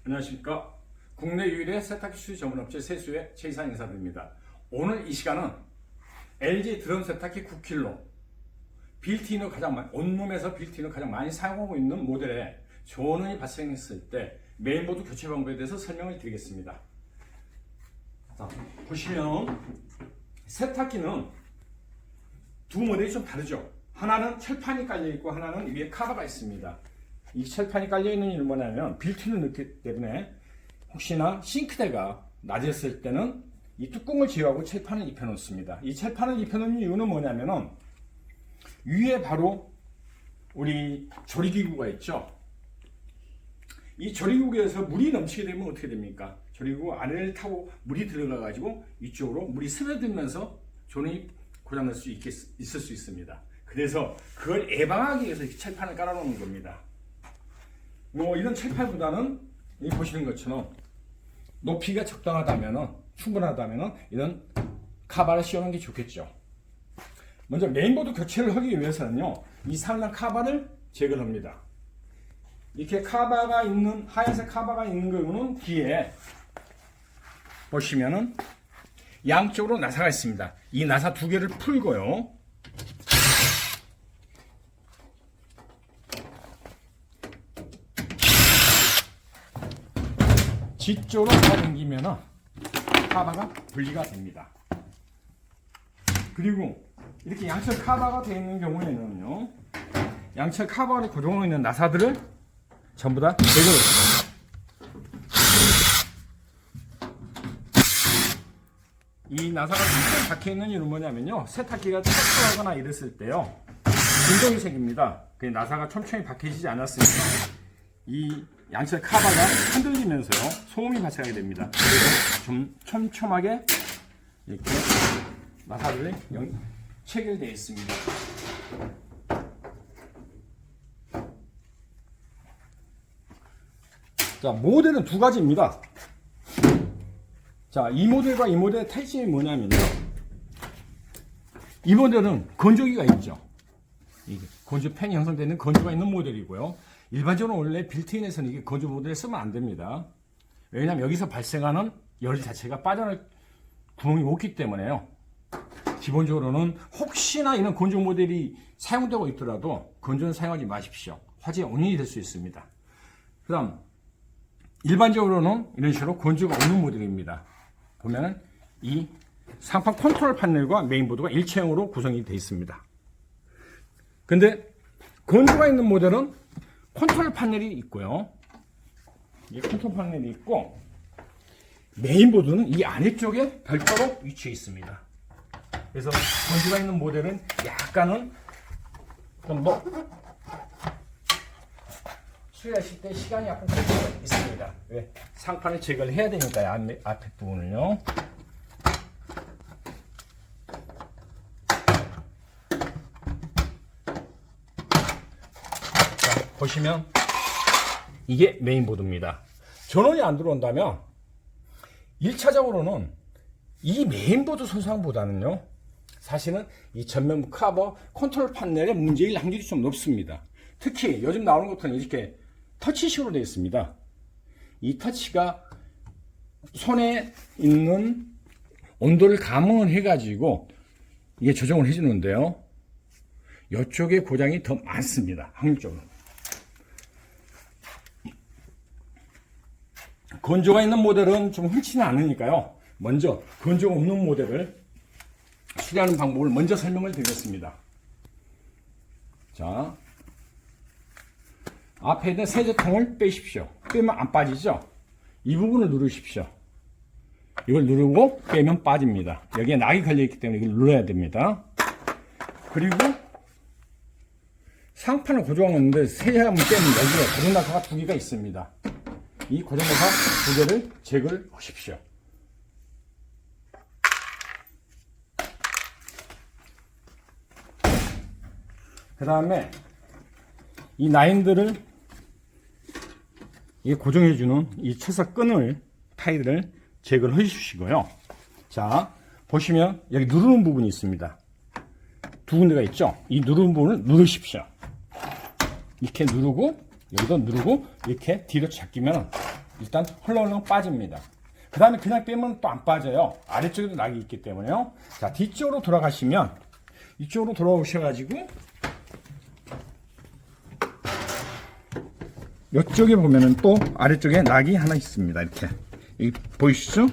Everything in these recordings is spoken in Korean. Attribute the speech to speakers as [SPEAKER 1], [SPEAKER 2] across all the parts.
[SPEAKER 1] 안녕하십니까. 국내 유일의 세탁기 수리 전문업체 세수의 최 이상 인사드립니다. 오늘 이 시간은 LG 드럼 세탁기 9kg 빌트인으로 온룸에서 빌트인으로 가장 많이 사용하고 있는 모델에 전원이 발생했을 때 메인보드 교체 방법에 대해서 설명을 드리겠습니다. 자, 보시면 세탁기는 두 모델이 좀 다르죠. 하나는 철판이 깔려있고 하나는 위에 카바가 있습니다. 이 철판이 깔려있는 이유는 뭐냐면 빌트인을 넣기 때문에 혹시나 싱크대가 낮았을 때는 이 뚜껑을 제어하고 철판을 입혀 놓습니다. 이 철판을 입혀 놓는 이유는 뭐냐면은 위에 바로 우리 조리기구가 있죠. 이 조리기구에서 물이 넘치게 되면 어떻게 됩니까? 조리기구 아래를 타고 물이 들어가 가지고 이쪽으로 물이 스며들면서 조립이 고장날 수 있을 수 있습니다. 그래서 그걸 예방하기 위해서 이렇게 철판을 깔아 놓는 겁니다. 이런 철판보다는 이 보시는 것처럼 높이가 적당하다면 충분하다면 이런 카바를 씌우는 게 좋겠죠. 먼저 메인보드 교체를 하기 위해서는요, 이 상단 카바를 제거를 합니다. 이렇게 카바가 있는, 하얀색 카바가 있는 경우는 뒤에 보시면은 양쪽으로 나사가 있습니다. 이 나사 두 개를 풀고요, 뒤쪽으로 당기면 카바가 분리가 됩니다. 그리고 이렇게 양철 카바가 되어 있는 경우에는요, 양철 카바를 고정하고 있는 나사들을 전부 다 제거했습니다. 이 나사가 뒤쪽에 박혀 있는 이유는 뭐냐면요, 세탁기가 척추하거나 이랬을 때요, 진동이 생깁니다. 그 나사가 촘촘히 박혀지지 않았으니까 이 양철 카바가 흔들리면서요, 소음이 발생하게 됩니다. 그래서 좀 촘촘하게 이렇게 나사들이 체결되어 있습니다. 자, 모델은 두 가지입니다. 자, 이 모델과 이 모델의 특징이 뭐냐면요, 이 모델은 건조기가 있죠. 건조팬이 형성되는 건조가 있는 모델이고요. 일반적으로 원래 빌트인에서는 이게 건조 모델을 쓰면 안 됩니다. 왜냐하면 여기서 발생하는 열 자체가 빠져날 구멍이 없기 때문에요. 기본적으로는 혹시나 이런 건조 모델이 사용되고 있더라도 건조는 사용하지 마십시오. 화재의 원인이 될 수 있습니다. 그 다음 일반적으로는 이런 식으로 건조가 없는 모델입니다. 보면은 이 상판 컨트롤 패널과 메인보드가 일체형으로 구성이 되어 있습니다. 근데 건조가 있는 모델은 컨트롤 패널이 있고요, 이 컨트롤 패널이 있고 메인보드는 이 아래쪽에 별도로 위치해 있습니다. 그래서 건조가 있는 모델은 약간은 좀 수리하실 때 시간이 약간 걸릴 수 있습니다. 왜? 상판을 제거를 해야 되니까요, 앞에 부분을요. 자, 보시면 이게 메인보드입니다. 전원이 안 들어온다면 1차적으로는 이 메인보드 손상보다는요, 사실은 이 전면 커버 컨트롤 패널의 문제일 확률이 좀 높습니다. 특히 요즘 나오는 것들은 이렇게 터치식으로 되어 있습니다. 이 터치가 손에 있는 온도를 감응을 해가지고 이게 조정을 해주는데요, 이쪽에 고장이 더 많습니다. 확률적으로. 건조가 있는 모델은 좀 흔치는 않으니까요, 먼저 건조가 없는 모델을 수리하는 방법을 먼저 설명을 드리겠습니다. 자, 앞에 있는 세제통을 빼십시오. 빼면 안 빠지죠? 이 부분을 누르십시오. 이걸 누르고 빼면 빠집니다. 여기에 낙이 걸려있기 때문에 이걸 눌러야 됩니다. 그리고 상판을 고정하고 있는데 세제 한번 빼면 여기에 고정나사가 두 개가 있습니다. 이 고정나사 두 개를 제거를 하십시오. 그 다음에 이 라인들을 고정해주는 이 채석 끈을, 타이들을 제거를 해주시고요. 자, 보시면 여기 누르는 부분이 있습니다. 두 군데가 있죠? 이 누르는 부분을 누르십시오. 이렇게 누르고, 여기도 누르고, 이렇게 뒤로 잡기면 일단 헐렁헐렁 빠집니다. 그 다음에 그냥 빼면 또 안 빠져요. 아래쪽에도 낙이 있기 때문에요. 자, 뒤쪽으로 돌아가시면, 이쪽으로 돌아오셔가지고, 이쪽에 보면은 또 아래쪽에 낙이 하나 있습니다. 이렇게. 여기 보이시죠?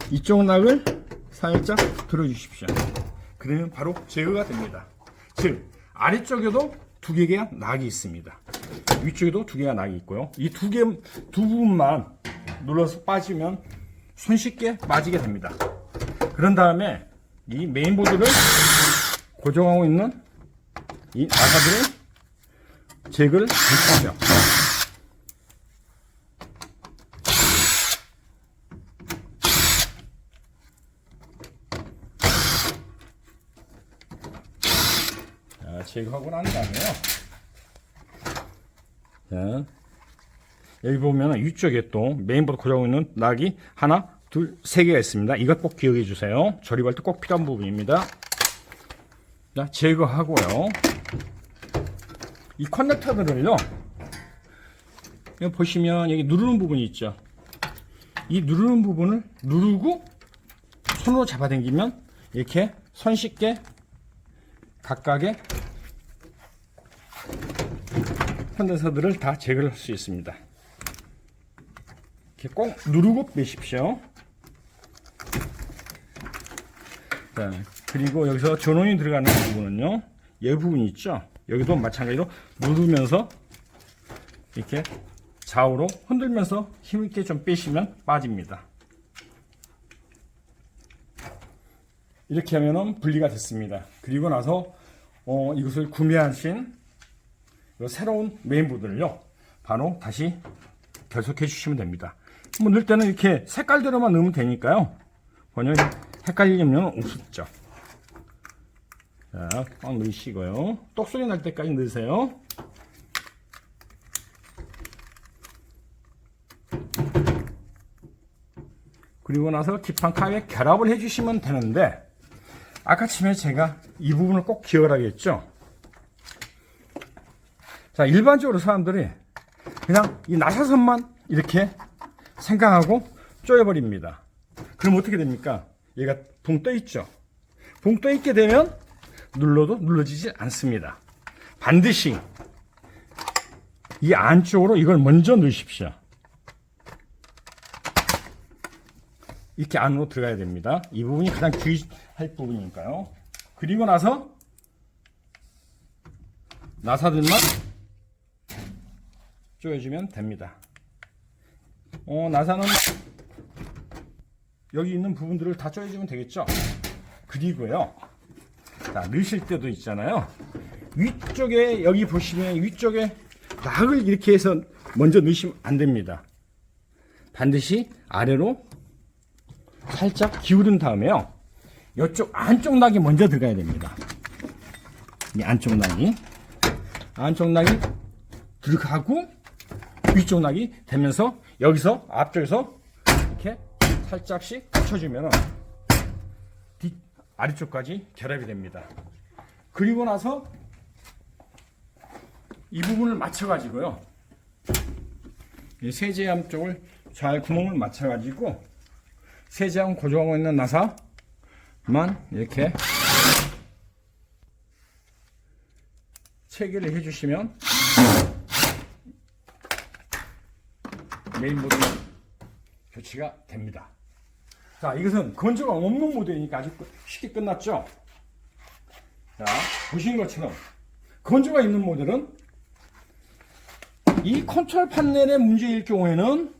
[SPEAKER 1] 이쪽 낙을 살짝 들어주십시오. 그러면 바로 제거가 됩니다. 즉, 아래쪽에도 두 개의 낙이 있습니다. 위쪽에도 두 개가 낙이 있고요. 이 두 부분만 눌러서 빠지면 손쉽게 빠지게 됩니다. 그런 다음에 이 메인보드를 고정하고 있는 이 나사들을 제거를 해주십시오. 자, 제거하고 난 다음에요. 자, 여기 보면 위쪽에 또 메인보드 고정하고 있는 낙이 하나, 둘, 세 개가 있습니다. 이것 꼭 기억해 주세요. 조립할 때 꼭 필요한 부분입니다. 자, 제거하고요. 이 커넥터들을요, 여기 보시면 여기 누르는 부분이 있죠. 이 누르는 부분을 누르고 손으로 잡아당기면 이렇게 손쉽게 각각의 컨덴서들을 다 제거를 할 수 있습니다. 이렇게 꼭 누르고 빼십시오. 자, 그리고 여기서 전원이 들어가는 부분은요, 이 부분이 있죠. 여기도 마찬가지로 누르면서 이렇게 좌우로 흔들면서 힘있게 좀 빼시면 빠집니다. 이렇게 하면은 분리가 됐습니다. 그리고 나서 이것을 구매하신 새로운 메인보드를요, 바로 다시 결속해 주시면 됩니다. 뭐 넣을 때는 이렇게 색깔대로만 넣으면 되니까요, 전혀 헷갈릴 염려는 없었죠. 자, 꽉 넣으시고요. 똑소리 날 때까지 넣으세요. 그리고 나서 기판카에 결합을 해주시면 되는데, 아까 처음에 제가 이 부분을 꼭 기억을 하겠죠. 자, 일반적으로 사람들이 그냥 이 나사선만 이렇게 생각하고 쪼여버립니다. 그럼 어떻게 됩니까? 얘가 붕 떠 있죠. 붕 떠 있게 되면 눌러도 눌러지지 않습니다. 반드시 이 안쪽으로 이걸 먼저 넣으십시오. 이렇게 안으로 들어가야 됩니다. 이 부분이 가장 주의할 부분이니까요. 그리고 나서 나사들만 조여주면 됩니다. 나사는 여기 있는 부분들을 다 조여주면 되겠죠. 그리고요, 자, 넣으실 때도 있잖아요. 위쪽에, 여기 보시면 위쪽에 낙을 이렇게 해서 먼저 넣으시면 안 됩니다. 반드시 아래로 살짝 기울인 다음에요, 이쪽 안쪽 낙이 먼저 들어가야 됩니다. 이 안쪽 낙이 들어가고 위쪽 낙이 되면서 여기서 앞쪽에서 이렇게 살짝씩 붙여주면 아래쪽까지 결합이 됩니다. 그리고 나서 이 부분을 맞춰가지고요, 이 세제함 쪽을 잘 구멍을 맞춰가지고 세제함 고정하고 있는 나사만 이렇게 체결을 해주시면 메인보드 교체가 됩니다. 자, 이것은 건조가 없는 모델이니까 아주 쉽게 끝났죠. 자, 보신 것처럼 건조가 있는 모델은 이 컨트롤 판넬의 문제일 경우에는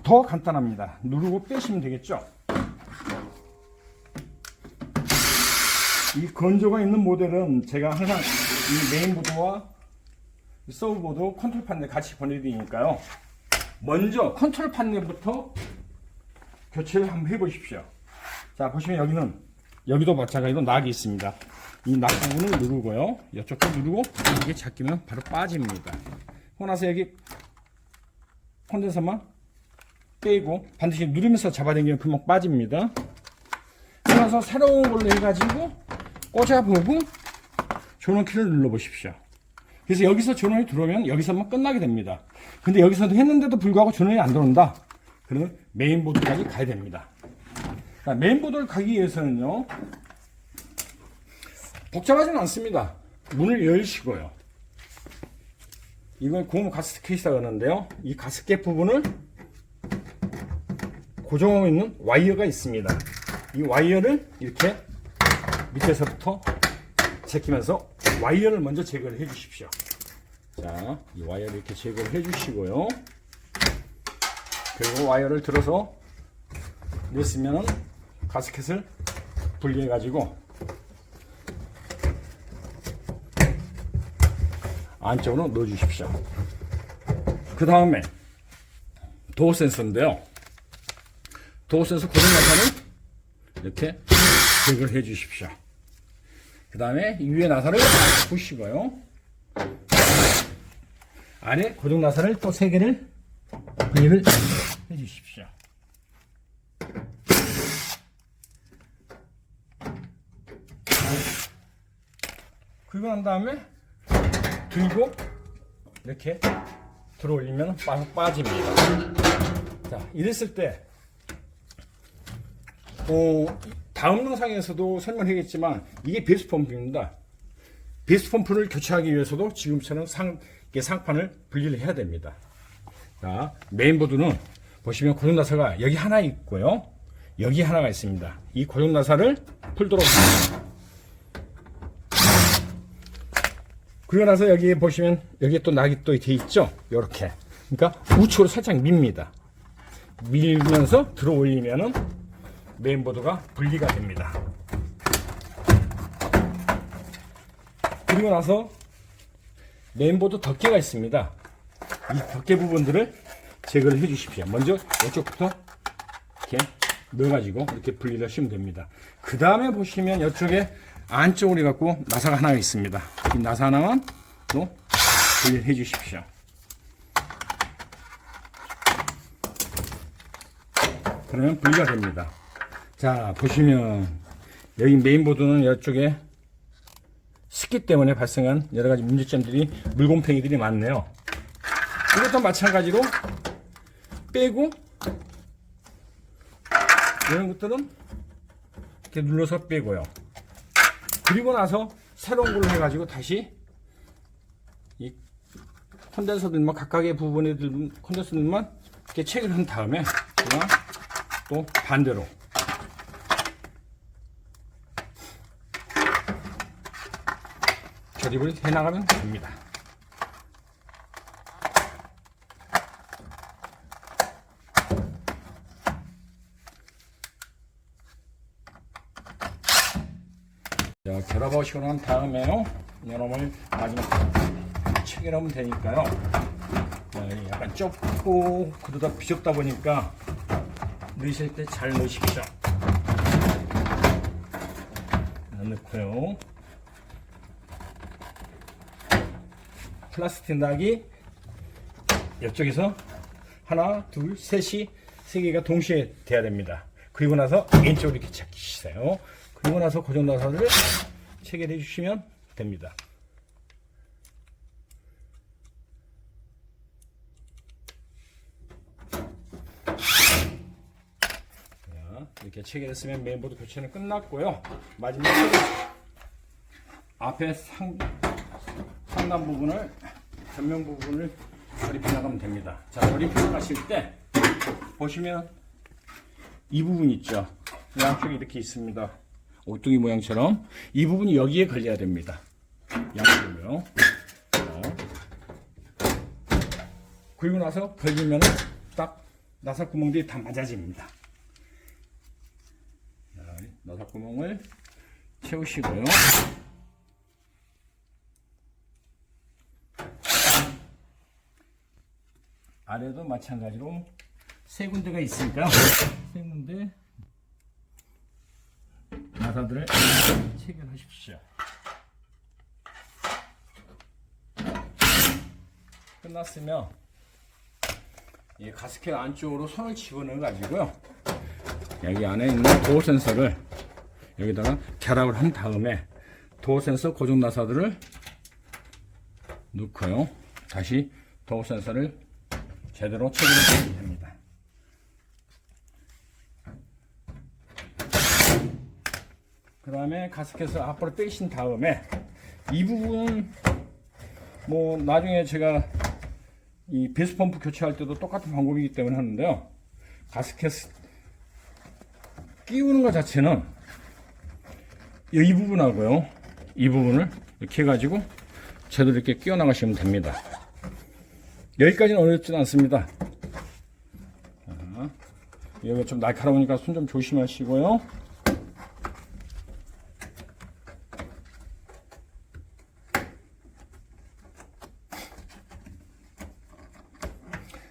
[SPEAKER 1] 더 간단합니다. 누르고 빼시면 되겠죠. 이 건조가 있는 모델은 제가 항상 이 메인보드와 서브보드 컨트롤 판넬 같이 보내드리니까요, 먼저 컨트롤 판넬부터 교체를 한번 해보십시오. 자, 보시면 여기도 마찬가지로 낙이 있습니다. 이 낙 부분을 누르고요, 이쪽도 누르고 이게 잡히면 바로 빠집니다. 그러고 나서 여기 콘덴서만 빼고 반드시 누르면서 잡아당기면 금방 빠집니다. 그래서 새로운 걸로 해가지고 꽂아보고 전원키를 눌러보십시오. 그래서 여기서 전원이 들어오면 여기서만 끝나게 됩니다. 근데 여기서도 했는데도 불구하고 전원이 안 들어온다. 그러면 메인보드까지 가야 됩니다. 자, 메인보드를 가기 위해서는요, 복잡하지는 않습니다. 문을 열시고요. 이건 고무 가스켓 케이스라고 하는데요. 이 가스켓 부분을 고정하고 있는 와이어가 있습니다. 이 와이어를 이렇게 밑에서부터 제끼면서 와이어를 먼저 제거를 해 주십시오. 자, 이 와이어를 이렇게 제거를 해 주시고요. 그리고 와이어를 들어서 냈으면 가스켓을 분리해 가지고 안쪽으로 넣어 주십시오. 그 다음에 도어 센서인데요. 도어 센서 고정 나사를 이렇게 제거를 해 주십시오. 그 다음에 위에 나사를 부시고요. 안에 고정 나사를 또 3개를 분리를 해 주십시오. 그리고 난 다음에 들고 이렇게 들어 올리면 빠집니다. 자, 이랬을 때 다음 영상에서도 설명하겠지만 이게 베이스 펌프입니다. 베이스 펌프를 교체하기 위해서도 지금처럼 상판을 분리를 해야 됩니다. 자, 메인보드는 보시면 고정 나사가 여기 하나 있고요, 여기 하나가 있습니다. 이 고정 나사를 풀도록 합니다. 그리고 나서 여기 보시면 여기에 또 낙이 또 돼 있죠. 이렇게. 그러니까 우측으로 살짝 밉니다. 밀면서 들어 올리면은 메인보드가 분리가 됩니다. 그리고 나서 메인보드 덮개가 있습니다. 이 덮개 부분들을 제거를 해 주십시오. 먼저 이쪽부터 이렇게 넣어가지고 이렇게 분리를 하시면 됩니다. 그 다음에 보시면 이쪽에 안쪽으로 해갖고 나사가 하나 있습니다. 이 나사 하나만 또 분리를 해 주십시오. 그러면 분리가 됩니다. 자, 보시면 여기 메인보드는 이쪽에 습기 때문에 발생한 여러가지 문제점들이, 물곰팡이들이 많네요. 이것도 마찬가지로 빼고, 이런 것들은 이렇게 눌러서 빼고요. 그리고 나서 새로운 걸로 해가지고 다시 이 콘덴서들만, 각각의 부분에 들은 콘덴서들만 이렇게 체결을 한 다음에 그냥 또 반대로 조립을 해나가면 됩니다. 자, 결합하시고 난 다음에요, 이놈을 마지막 체결하면 되니까요. 약간 좁고 그러다 비좁다 보니까 넣으실 때 잘 넣으십시오. 넣고요. 플라스틱 낙이 이쪽에서 하나, 둘, 셋이 3개가 동시에 돼야 됩니다. 그리고 나서 왼쪽으로 이렇게 잡히세요. 그리고 나서 고정 나사를 체결해 주시면 됩니다. 자, 이렇게 체결했으면 메인보드 교체는 끝났고요. 마지막으로 앞에 상단 부분을, 전면 부분을 조립해 나가면 됩니다. 자, 조립해 나가실 때 보시면 이 부분 있죠. 양쪽에 이렇게 있습니다. 오뚜기 모양처럼 이 부분이 여기에 걸려야 됩니다. 양쪽으로요. 그리고 나서 걸리면 딱 나사 구멍들이 다 맞아집니다. 나사 구멍을 채우시고요. 아래도 마찬가지로 3군데가 있으니까 3군데 나사들을 체결하십시오. 끝났으면 이 가스켓 안쪽으로 손을 집어넣어 가지고요, 여기 안에 있는 도어 센서를 여기다가 결합을 한 다음에 도어 센서 고정 나사들을 넣고요. 다시 도어 센서를 제대로 체결해 주면 됩니다. 그 다음에 가스켓을 앞으로 빼신 다음에 이 부분은 뭐 나중에 제가 이 배수 펌프 교체할 때도 똑같은 방법이기 때문에 하는데요. 가스켓 끼우는 것 자체는 이 부분하고요, 이 부분을 이렇게 해가지고 제대로 이렇게 끼워 나가시면 됩니다. 여기까지는 어렵진 않습니다. 자, 여기가 좀 날카로우니까 손 좀 조심하시고요.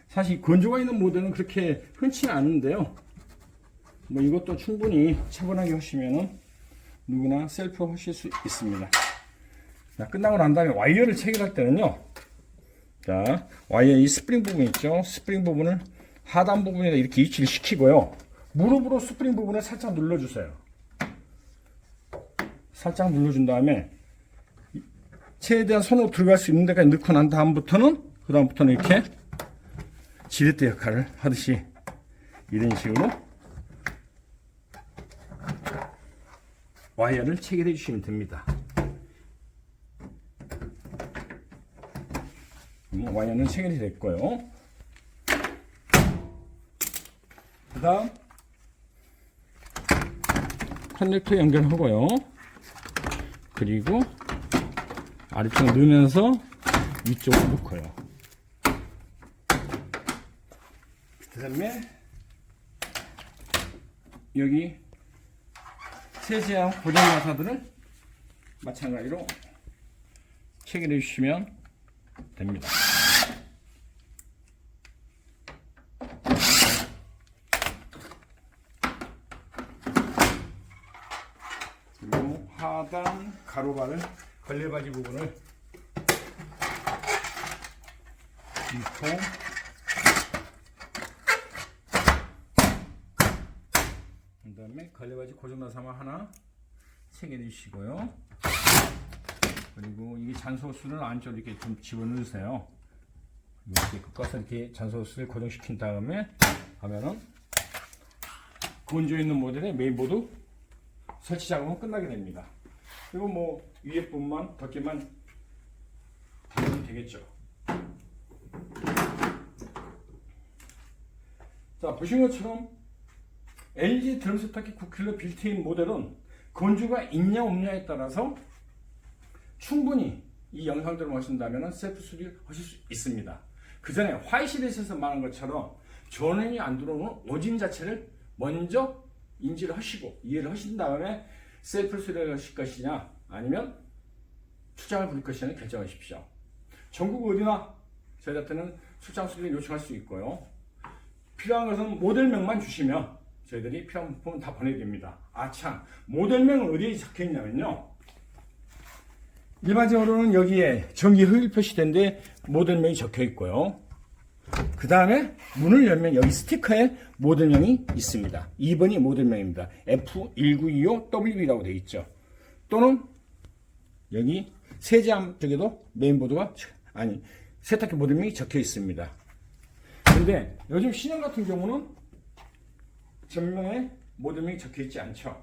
[SPEAKER 1] 사실 건조가 있는 모델은 그렇게 흔치는 않은데요. 뭐 이것도 충분히 차분하게 하시면은 누구나 셀프 하실 수 있습니다. 자, 끝나고 난 다음에 와이어를 체결할 때는요. 자, 와이어 이 스프링 부분 있죠? 스프링 부분을 하단 부분에다 이렇게 위치를 시키고요. 무릎으로 스프링 부분을 살짝 눌러주세요. 살짝 눌러준 다음에 최대한 손으로 들어갈 수 있는 데까지 넣고 난 다음부터는 이렇게 지렛대 역할을 하듯이 이런 식으로 와이어를 체결해 주시면 됩니다. 와이어는 체결이 됐고요. 그 다음 커넥터 연결하고요. 그리고 아래쪽으로 넣으면서 위쪽으로 놓고요. 그 다음에 여기 세세한 고정 나사들을 마찬가지로 체결해 주시면 됩니다. 그리고 하단 가로바를 걸레바지 부분을 넣고 그 다음에 걸레바지 고정나사만 하나 체결해 주시고요. 그리고 이 잔소스를 안쪽으로 이렇게 좀 집어넣으세요. 이렇게 끝까지 이렇게 잔소스를 고정시킨 다음에 하면은 건조 있는 모델의 메인보드 설치 작업은 끝나게 됩니다. 그리고 뭐 위에 부분만 덮개만 달면 되겠죠. 자, 보신 것처럼 LG 드럼 세탁기 9kg 빌트인 모델은 건조가 있냐 없냐에 따라서 충분히 이 영상들을 보신다면 셀프 수리를 하실 수 있습니다. 그 전에 화이실에서 말한 것처럼 전원이 안 들어오는 오진 자체를 먼저 인지를 하시고 이해를 하신 다음에 셀프 수리를 하실 것이냐 아니면 출장을 부를 것이냐 결정하십시오. 전국 어디나 저희한테는 출장 수리를 요청할 수 있고요. 필요한 것은 모델명만 주시면 저희들이 필요한 부품은 다 보내드립니다. 아 참, 모델명은 어디에 적혀 있냐면요. 일반적으로는 여기에 전기 흡입 표시된데 모델명이 적혀 있고요. 그 다음에 문을 열면 여기 스티커에 모델명이 있습니다. 2번이 모델명입니다. F1925WB라고 되어 있죠. 또는 여기 세제함 쪽에도 메인보드가 아니 세탁기 모델명이 적혀 있습니다. 근데 요즘 신형 같은 경우는 전면에 모델명이 적혀 있지 않죠.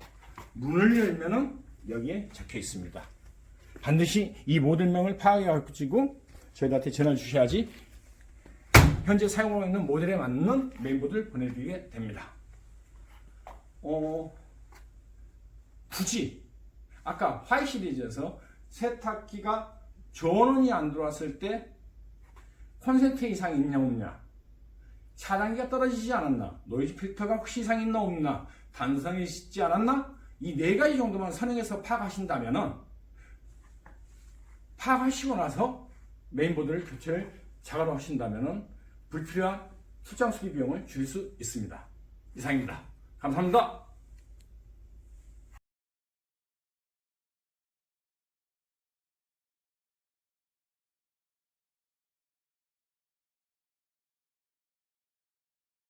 [SPEAKER 1] 문을 열면은 여기에 적혀 있습니다. 반드시 이 모델명을 파악해가지고 저희한테 전화를 주셔야지 현재 사용하고 있는 모델에 맞는 메인보드를 보내드리게 됩니다. 굳이 아까 화이 시리즈에서 세탁기가 전원이 안 들어왔을 때 콘센트 이상이 있냐 없냐, 차단기가 떨어지지 않았나, 노이즈 필터가 혹시 이상이 있나 없나, 단성이 있지 않았나, 이 네 가지 정도만 선행해서 파악하신다면은 파악하시고 나서 메인보드를 교체를 작업을 하신다면은 불필요한 출장 수리 비용을 줄일 수 있습니다. 이상입니다. 감사합니다.